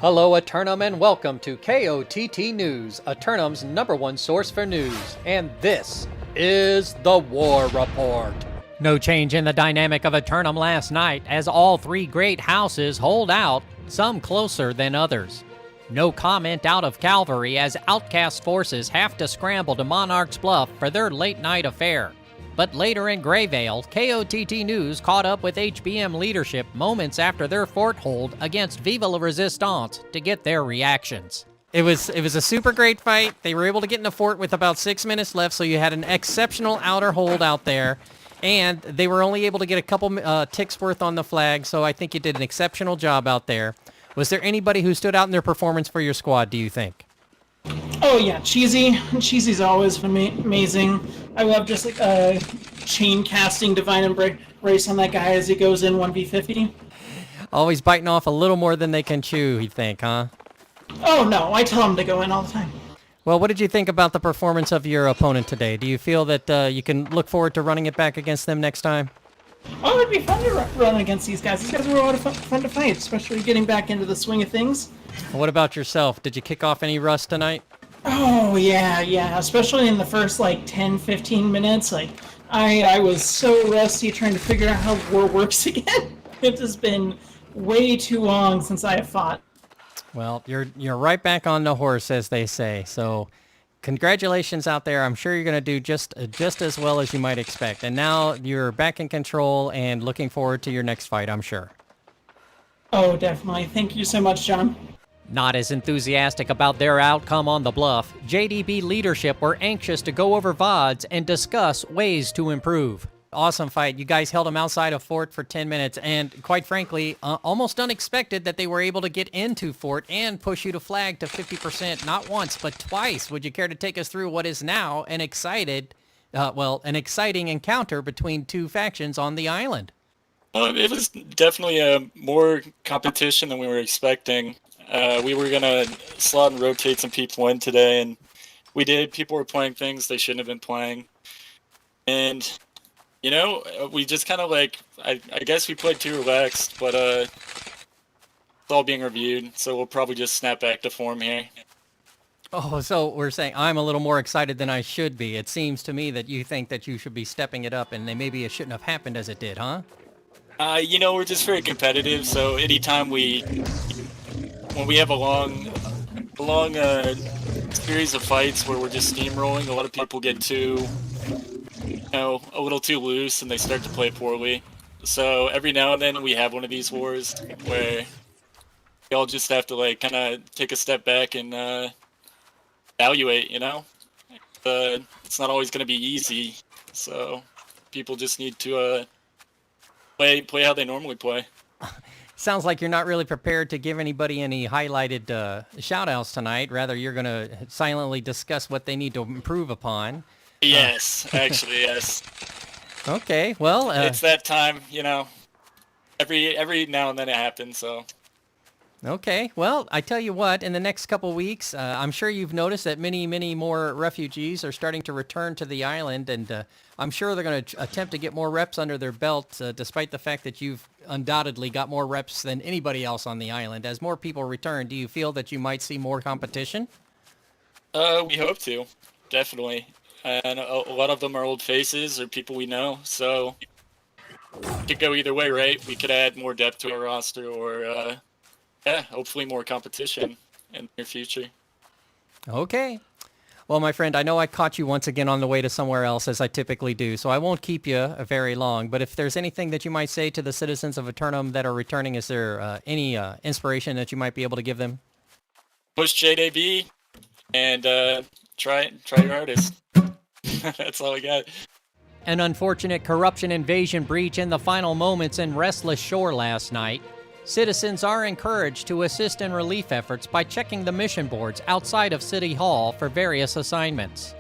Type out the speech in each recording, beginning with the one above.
Hello, Eternum, and welcome to KOTT News, Eternum's #1 source for news. And this is the War Report. No change in the dynamic of Eternum last night, as all three great houses hold out, some closer than others. No comment out of Calvary, as outcast forces have to scramble to Monarch's Bluff for their late-night affair. But later in Greyvale, KOTT News caught up with HBM leadership moments after their fort hold against Vive la Resistance to get their reactions. It was a super great fight. They were able to get in the fort with about 6 minutes left, so you had an exceptional outer hold out there. And they were only able to get a couple ticks worth on the flag, so I think you did an exceptional job out there. Was there anybody who stood out in their performance for your squad, do you think? Oh yeah, Cheesy. Cheesy's always amazing. I love just like chain casting Divine Embrace on that guy as he goes in 1v50. Always biting off a little more than they can chew, you think, huh? Oh no, I tell him to go in all the time. Well, what did you think about the performance of your opponent today? Do you feel that you can look forward to running it back against them next time? Oh, it'd be fun to run against these guys. These guys were a lot of fun to fight, especially getting back into the swing of things. What about yourself? Did you kick off any rust tonight? Oh, yeah. Especially in the first, 10, 15 minutes. I was so rusty trying to figure out how war works again. It has been way too long since I have fought. Well, you're right back on the horse, as they say. So, congratulations out there. I'm sure you're going to do just as well as you might expect. And now you're back in control and looking forward to your next fight, I'm sure. Oh, definitely. Thank you so much, John. Not as enthusiastic about their outcome on the bluff, JDB leadership were anxious to go over VODs and discuss ways to improve. Awesome fight. You guys held them outside of fort for 10 minutes, and quite frankly, almost unexpected that they were able to get into fort and push you to flag to 50%, not once, but twice. Would you care to take us through what is now an exciting encounter between two factions on the island? It was definitely more competition than we were expecting. We were going to slot and rotate some people in today, and we did. People were playing things they shouldn't have been playing. And, we just kind of I guess we played too relaxed, but it's all being reviewed, so we'll probably just snap back to form here. Oh, so we're saying I'm a little more excited than I should be. It seems to me that you think that you should be stepping it up, and maybe it shouldn't have happened as it did, huh? We're just very competitive, so anytime when we have a long series of fights where we're just steamrolling, a lot of people get a little too loose and they start to play poorly. So every now and then we have one of these wars where we all just have to kind of take a step back and evaluate. It's not always going to be easy, so people just need to play how they normally play. Sounds like you're not really prepared to give anybody any highlighted shout-outs tonight. Rather, you're going to silently discuss what they need to improve upon. Yes, actually, yes. Okay, well... it's that time, every now and then it happens, so... Okay, well, I tell you what, in the next couple weeks, I'm sure you've noticed that many, many more refugees are starting to return to the island, and I'm sure they're going to attempt to get more reps under their belt, despite the fact that you've undoubtedly got more reps than anybody else on the island. As more people return, do you feel that you might see more competition? We hope to, definitely. And a lot of them are old faces or people we know, so it could go either way, right? We could add more depth to our roster or... hopefully more competition in the near future. Okay. Well, my friend, I know I caught you once again on the way to somewhere else, as I typically do, so I won't keep you very long. But if there's anything that you might say to the citizens of Eternum that are returning, is there any inspiration that you might be able to give them? Push JDB and try your hardest. That's all I got. An unfortunate corruption invasion breach in the final moments in Restless Shore last night. Citizens are encouraged to assist in relief efforts by checking the mission boards outside of City Hall for various assignments.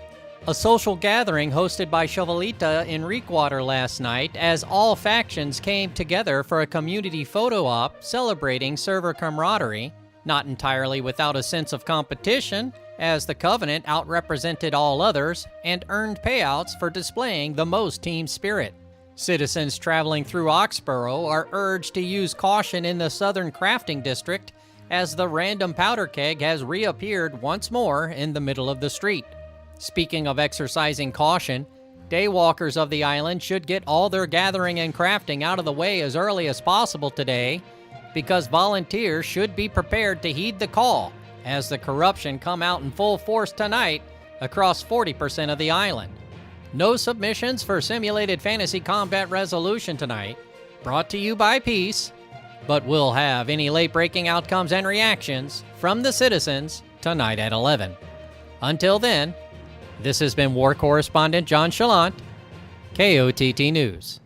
A social gathering hosted by Chevalita in Reekwater last night, as all factions came together for a community photo op celebrating server camaraderie, not entirely without a sense of competition, as the Covenant outrepresented all others and earned payouts for displaying the most team spirit. Citizens traveling through Oxborough are urged to use caution in the Southern Crafting District, as the random powder keg has reappeared once more in the middle of the street. Speaking of exercising caution, daywalkers of the island should get all their gathering and crafting out of the way as early as possible today, because volunteers should be prepared to heed the call as the corruption come out in full force tonight across 40% of the island. No submissions for simulated fantasy combat resolution tonight, brought to you by Peace, but we'll have any late-breaking outcomes and reactions from the citizens tonight at 11. Until then, this has been War Correspondent JChalant, KOTT News.